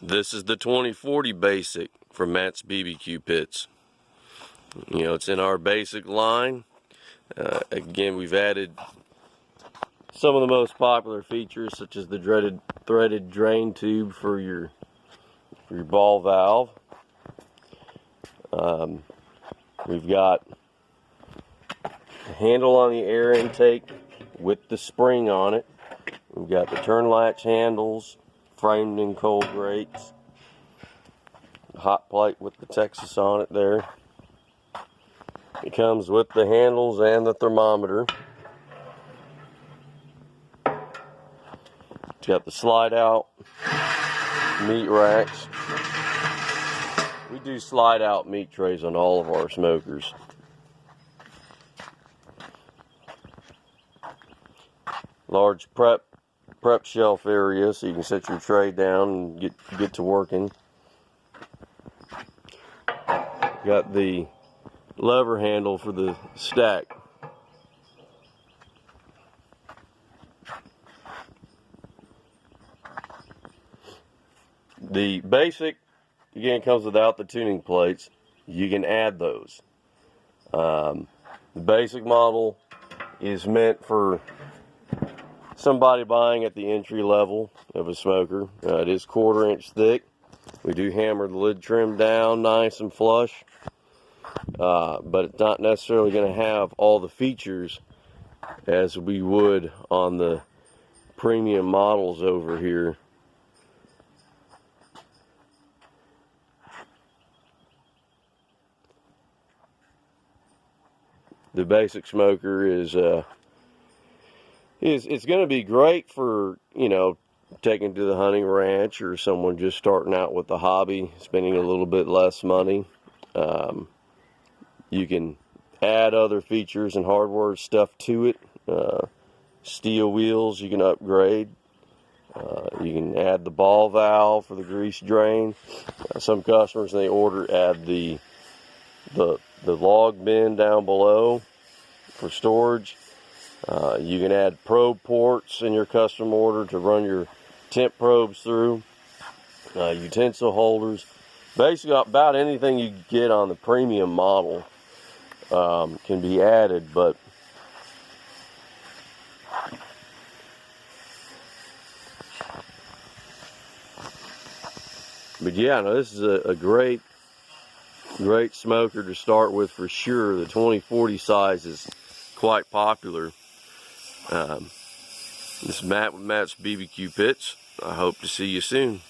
This is the 2040 Basic from Matt's BBQ Pits. You know, it's in our basic line. Again, we've added some of the most popular features, such as the dreaded threaded drain tube for your ball valve. We've got a handle on the air intake with the spring on it. We've got the turn latch handles, framed in cold grates, hot plate with the Texas on it there. It comes with the handles and the thermometer. It's got the slide out meat racks. We do slide out meat trays on all of our smokers. Large prep shelf area so you can set your tray down and get to working. Got the lever handle for the stack. The basic, again, comes without the tuning plates. You can add those. The basic model is meant for somebody buying at the entry level of a smoker. It is 1/4 inch thick. We do hammer the lid trim down nice and flush, but it's not necessarily going to have all the features as we would on the premium models over here. The basic smoker is it's going to be great for, you know, taking to the hunting ranch or someone just starting out with the hobby, spending a little bit less money. You can add other features and hardware stuff to it. Steel wheels you can upgrade. You can add the ball valve for the grease drain. Some customers, when they order, add the log bin down below for storage. You can add probe ports in your custom order to run your temp probes through. Utensil holders. Basically, about anything you get on the premium model can be added, but yeah, no, this is a great smoker to start with for sure. The 2040 size is quite popular. This is Matt with Matt's BBQ Pits. I hope to see you soon.